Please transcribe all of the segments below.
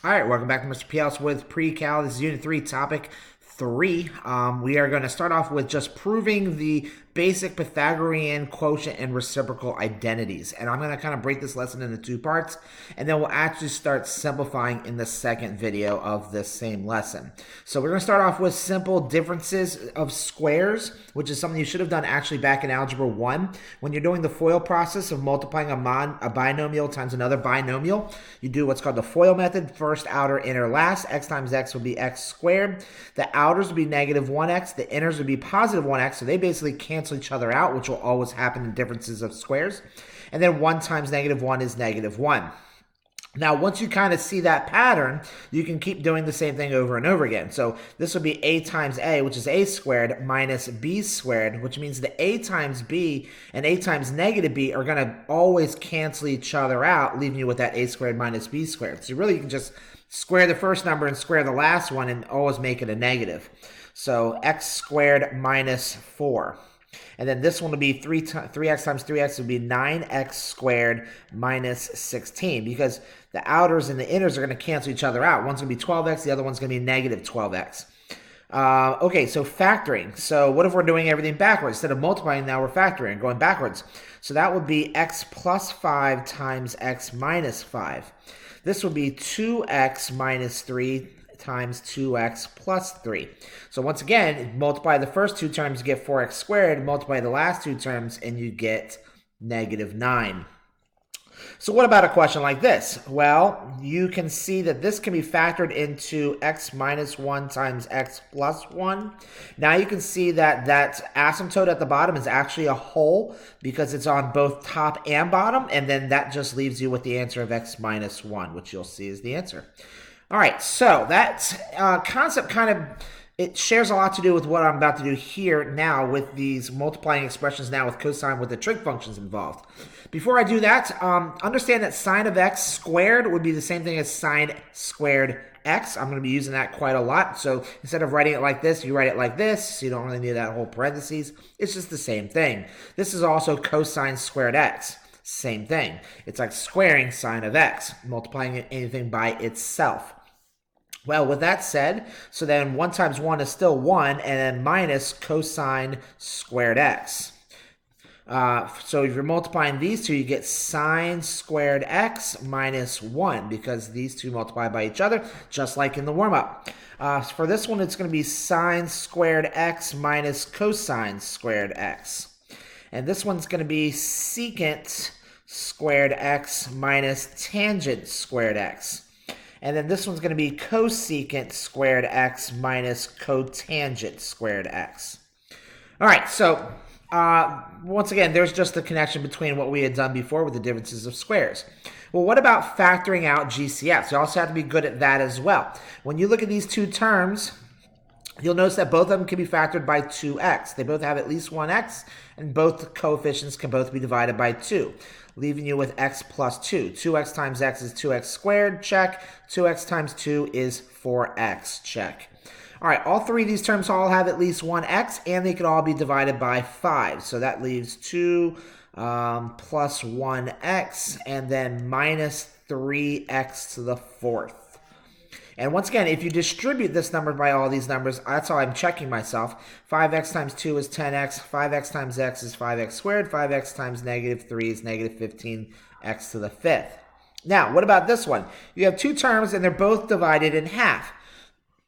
All right, welcome back to Mr. Piels with Precal. This is Unit 3, Topic 3. We are going to start off with just proving the basic Pythagorean quotient and reciprocal identities. And I'm going to kind of break this lesson into two parts, and then we'll actually start simplifying in the second video of this same lesson. So we're going to start off with simple differences of squares, which is something you should have done actually back in Algebra 1. When you're doing the FOIL process of multiplying a binomial times another binomial, you do what's called the FOIL method, first, outer, inner, last. X times x would be x squared. The outers would be negative 1x. The inners would be positive 1x. So they basically cancel each other out, which will always happen in differences of squares. And then 1 times negative 1 is negative 1. Now, once you kind of see that pattern, you can keep doing the same thing over and over again. So this would be a times a, which is a squared, minus b squared, which means the a times b and a times negative b are going to always cancel each other out, leaving you with that a squared minus b squared. So really, you can just square the first number and square the last one and always make it a negative. So x squared minus 4. And then this one will be 3x times 3x would be 9x squared minus 16, because the outers and the inners are going to cancel each other out. One's going to be 12x, the other one's going to be negative 12x. Okay, so factoring. So what if we're doing everything backwards? Instead of multiplying, now we're factoring, going backwards. So that would be x plus 5 times x minus 5. This would be 2x minus 3 times 2x plus 3. So once again, multiply the first two terms, you get 4x squared. Multiply the last two terms, and you get negative 9. So what about a question like this? Well, you can see that this can be factored into x minus 1 times x plus 1. Now you can see that that asymptote at the bottom is actually a whole because it's on both top and bottom, and then that just leaves you with the answer of x minus 1, which you'll see is the answer. All right, so that concept it shares a lot to do with what I'm about to do here now with these multiplying expressions now with cosine with the trig functions involved. Before I do that, understand that sine of x squared would be the same thing as sine squared x. I'm going to be using that quite a lot. So instead of writing it like this, you write it like this. So you don't really need that whole parentheses. It's just the same thing. This is also cosine squared x. Same thing. It's like squaring sine of x, multiplying anything by itself. Well, with that said, so then 1 times 1 is still 1, and then minus cosine squared x. So if you're multiplying these two, you get sine squared x minus 1, because these two multiply by each other, just like in the warm-up. For this one, it's going to be sine squared x minus cosine squared x. And this one's going to be secant squared x minus tangent squared x. And then this one's going to be cosecant squared x minus cotangent squared x. All right, so once again, there's just the connection between what we had done before with the differences of squares. Well, what about factoring out GCFs? You also have to be good at that as well. When you look at these two terms, you'll notice that both of them can be factored by 2x. They both have at least 1x, and both coefficients can both be divided by 2, leaving you with x plus 2. 2x times x is 2x squared, check. 2x times 2 is 4x, check. All right, all three of these terms all have at least 1x, and they can all be divided by 5. So that leaves 2 plus 1x, and then minus 3x to the 4th. And once again, if you distribute this number by all these numbers, that's how I'm checking myself. 5x times 2 is 10x. 5x times x is 5x squared. 5x times negative 3 is negative 15x to the 5th. Now, what about this one? You have two terms, and they're both divided in half.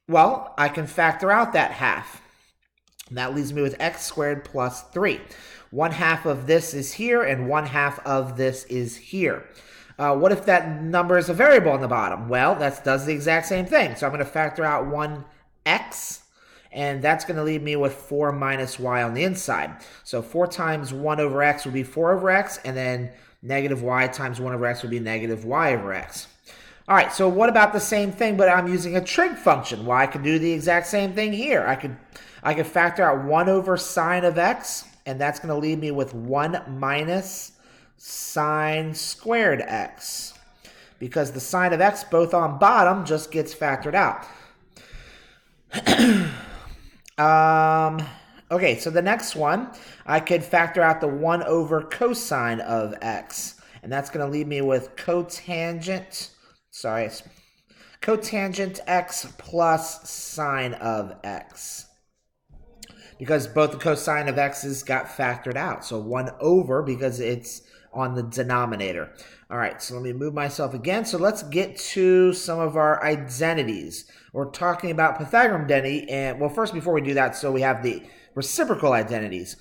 Well, I can factor out that half. And that leaves me with x squared plus 3. 1/2 of this is here, and 1/2 of this is here. What if that number is a variable on the bottom? Well, that does the exact same thing. So I'm going to factor out 1x, and that's going to leave me with 4 minus y on the inside. So 4 times 1 over x would be 4 over x, and then negative y times 1 over x would be negative y over x. All right, so what about the same thing, but I'm using a trig function? Well, I could do the exact same thing here. I could factor out 1 over sine of x, and that's going to leave me with 1 minus sine squared x, because the sine of x both on bottom just gets factored out. Okay, so the next one, I could factor out the 1 over cosine of x, and that's going to leave me with cosine cotangent x plus sine of x. Because both the cosine of x's got factored out. So 1 over because it's on the denominator. All right, so let me move myself again. So let's get to some of our identities. We're talking about Pythagorean identity. And well, first, before we do that, so we have the reciprocal identities.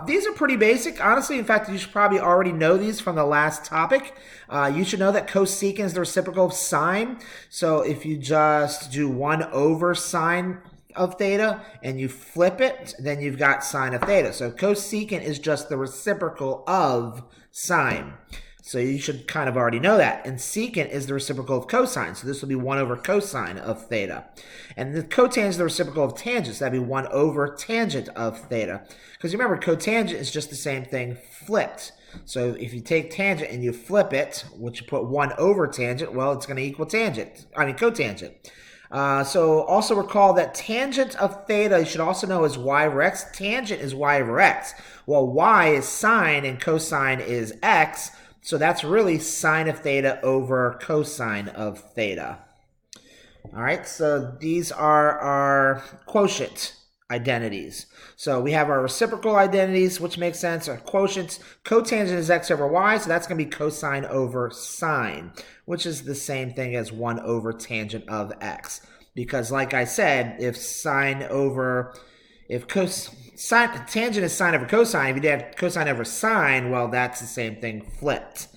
These are pretty basic. Honestly, in fact, you should probably already know these from the last topic. You should know that cosecant is the reciprocal of sine. So if you just do 1 over sine of theta and you flip it, then you've got sine of theta. So cosecant is just the reciprocal of sine. So you should kind of already know that. And secant is the reciprocal of cosine. So this will be 1 over cosine of theta. And the cotangent is the reciprocal of tangent. So that'd be 1 over tangent of theta. Because remember, cotangent is just the same thing flipped. So if you take tangent and you flip it, which you put 1 over tangent, well, it's going to equal cotangent. So also recall that tangent of theta, you should also know, is y over x. Tangent is y over x. Well, y is sine and cosine is x. So that's really sine of theta over cosine of theta. All right, so these are our quotient identities. So we have our reciprocal identities, which makes sense. Our quotients, cotangent is x over y, so that's going to be cosine over sine, which is the same thing as 1 over tangent of x. Because like I said, if tangent is sine over cosine, if you have cosine over sine, well, that's the same thing flipped.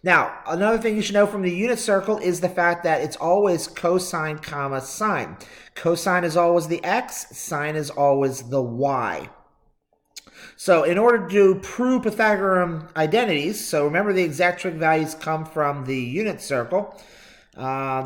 Now, another thing you should know from the unit circle is the fact that it's always cosine comma sine. Cosine is always the x, sine is always the y. So in order to prove Pythagorean identities, so remember the exact trig values come from the unit circle.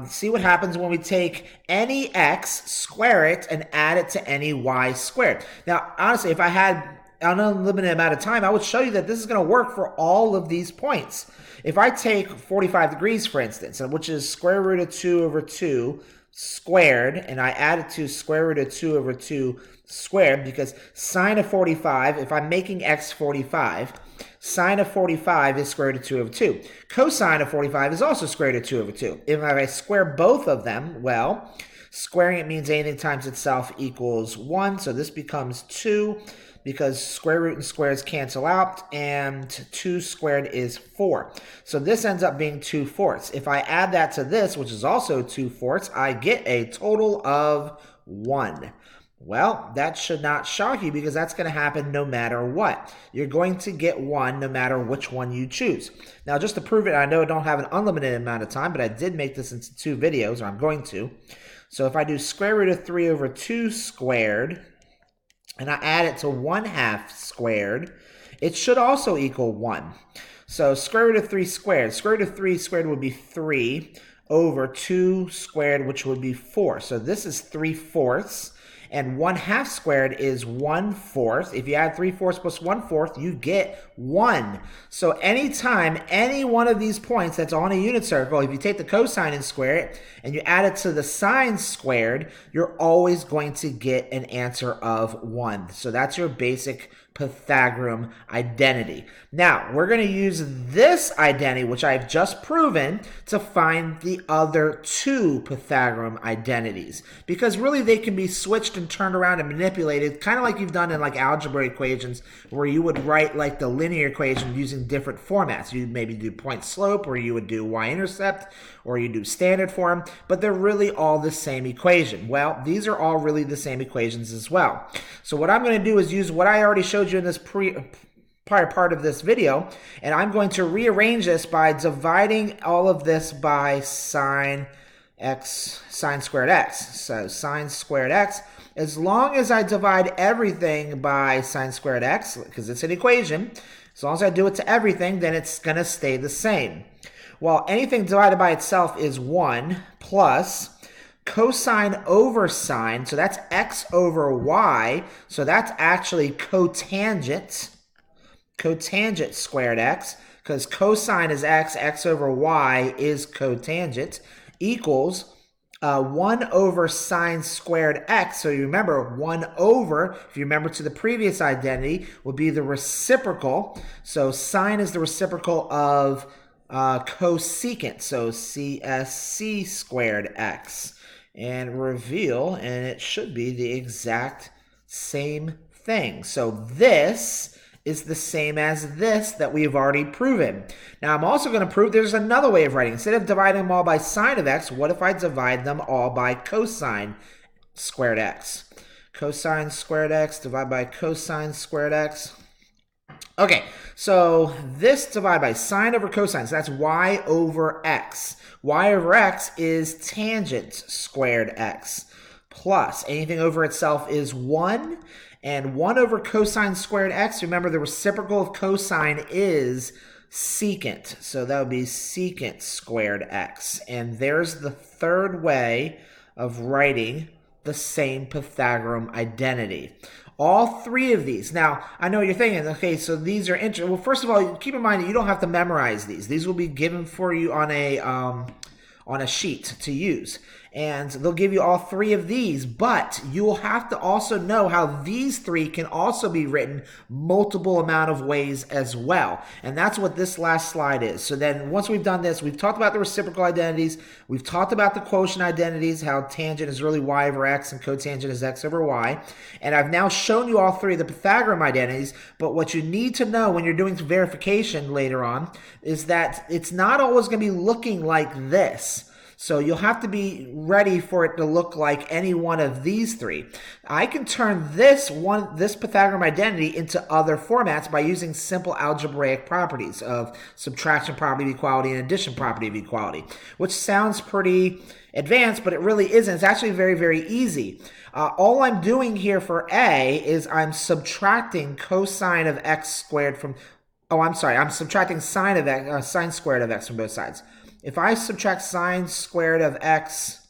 See what happens when we take any x, square it, and add it to any y squared. Now, honestly, if I had an unlimited amount of time, I would show you that this is going to work for all of these points. If I take 45 degrees, for instance, which is square root of 2 over 2 squared, and I add it to square root of 2 over 2 squared, because sine of 45, if I'm making x 45, sine of 45 is square root of 2 over 2. Cosine of 45 is also square root of 2 over 2. If I square both of them, well, squaring it means anything times itself equals 1, so this becomes 2, because square root and squares cancel out, and 2 squared is 4. So this ends up being 2/4. If I add that to this, which is also 2/4, I get a total of 1. Well, that should not shock you because that's going to happen no matter what. You're going to get 1 no matter which one you choose. Now, just to prove it, I know I don't have an unlimited amount of time, but I did make this into 2 videos, or I'm going to. So if I do square root of 3 over 2 squared, and I add it to 1/2 squared, it should also equal 1. So square root of 3 squared. Square root of 3 squared would be 3 over 2 squared, which would be 4. So this is 3/4. And 1/2 squared is 1/4. If you add 3/4 plus 1/4, you get 1. So anytime any one of these points that's on a unit circle, if you take the cosine and square it, and you add it to the sine squared, you're always going to get an answer of 1. So that's your basic Pythagorean identity. Now, we're going to use this identity, which I've just proven, to find the other 2 Pythagorean identities. Because really they can be switched and turned around and manipulated, kind of like you've done in like algebra equations, where you would write like the linear equation using different formats. You maybe do point slope, or you would do y-intercept, or you do standard form, but they're really all the same equation. Well, these are all really the same equations as well. So what I'm going to do is use what I already showed you in this prior part of this video, and I'm going to rearrange this by dividing all of this by sine squared x. So sine squared x, as long as I divide everything by sine squared x, because it's an equation, as long as I do it to everything, then it's going to stay the same. Well, anything divided by itself is 1 plus cosine over sine, so that's x over y, so that's actually cotangent squared x, because cosine is x, x over y is cotangent, equals 1 over sine squared x. So you remember 1 over, if you remember to the previous identity, would be the reciprocal. So sine is the reciprocal of cosecant, so CSC squared x, and reveal, and it should be the exact same thing. So this is the same as this that we've already proven. Now I'm also going to prove there's another way of writing. Instead of dividing them all by sine of x, what if I divide them all by cosine squared x? Cosine squared x divided by cosine squared x. Okay, so this divided by sine over cosine, so that's y over x. Y over x is tangent squared x, plus anything over itself is 1, and 1 over cosine squared x, remember the reciprocal of cosine is secant, so that would be secant squared x. And there's the third way of writing the same Pythagorean identity. All three of these. Now, I know you're thinking, okay, so these are interesting. Well, first of all, keep in mind that you don't have to memorize these. These will be given for you on a sheet to use. And they'll give you all three of these, but you will have to also know how these three can also be written multiple amount of ways as well. And that's what this last slide is. So then once we've done this, we've talked about the reciprocal identities, we've talked about the quotient identities, how tangent is really y over x and cotangent is x over y. And I've now shown you all three of the Pythagorean identities, but what you need to know when you're doing verification later on is that it's not always going to be looking like this. So you'll have to be ready for it to look like any one of these three. I can turn this Pythagorean identity into other formats by using simple algebraic properties of subtraction property of equality and addition property of equality, which sounds pretty advanced, but it really isn't. It's actually very, very easy. All I'm doing here for A is I'm subtracting cosine of x squared from, I'm subtracting sine of x, sine squared of x from both sides. If I subtract sine squared of x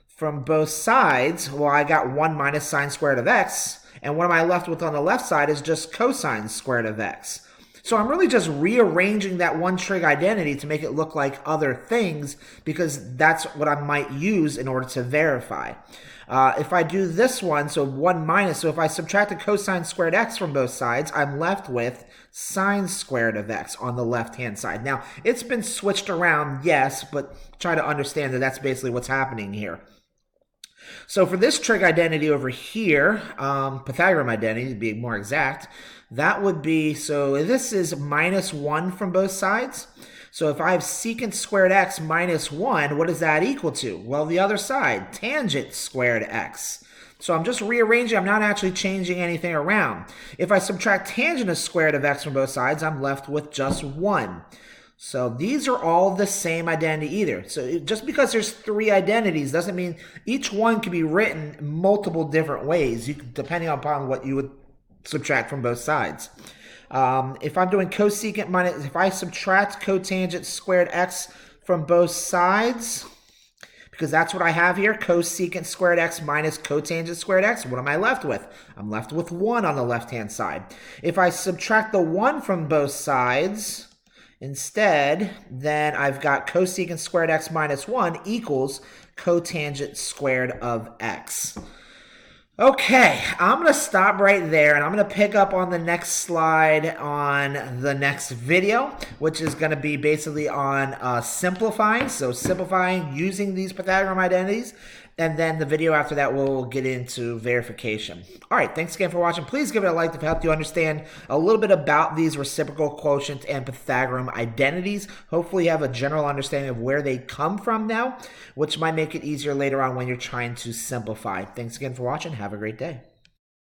from both sides, well, I got 1 minus sine squared of x, and what am I left with on the left side is just cosine squared of x. So I'm really just rearranging that one trig identity to make it look like other things because that's what I might use in order to verify. If I do this one, so 1 minus, so if I subtract a cosine squared x from both sides, I'm left with sine squared of x on the left-hand side. Now, it's been switched around, yes, but try to understand that that's basically what's happening here. So for this trig identity over here, Pythagorean identity to be more exact, that would be, so this is minus 1 from both sides. So if I have secant squared x minus 1, what does that equal to? Well, the other side, tangent squared x. So I'm just rearranging, I'm not actually changing anything around. If I subtract tangent of squared of x from both sides, I'm left with just 1. So these are all the same identity either. So just because there's three identities doesn't mean each one can be written multiple different ways, depending upon what you would subtract from both sides. If I'm doing cosecant minus, if I subtract cotangent squared x from both sides, because that's what I have here, cosecant squared x minus cotangent squared x, what am I left with? I'm left with 1 on the left-hand side. If I subtract the 1 from both sides instead, then I've got cosecant squared x minus 1 equals cotangent squared of x. Okay, I'm going to stop right there, and I'm going to pick up on the next slide on the next video, which is going to be basically on simplifying. So simplifying using these Pythagorean identities, and then the video after that will get into verification. All right, thanks again for watching. Please give it a like if it helped you understand a little bit about these reciprocal, quotient, and Pythagorean identities. Hopefully you have a general understanding of where they come from now, which might make it easier later on when you're trying to simplify. Thanks again for watching. Have a great day.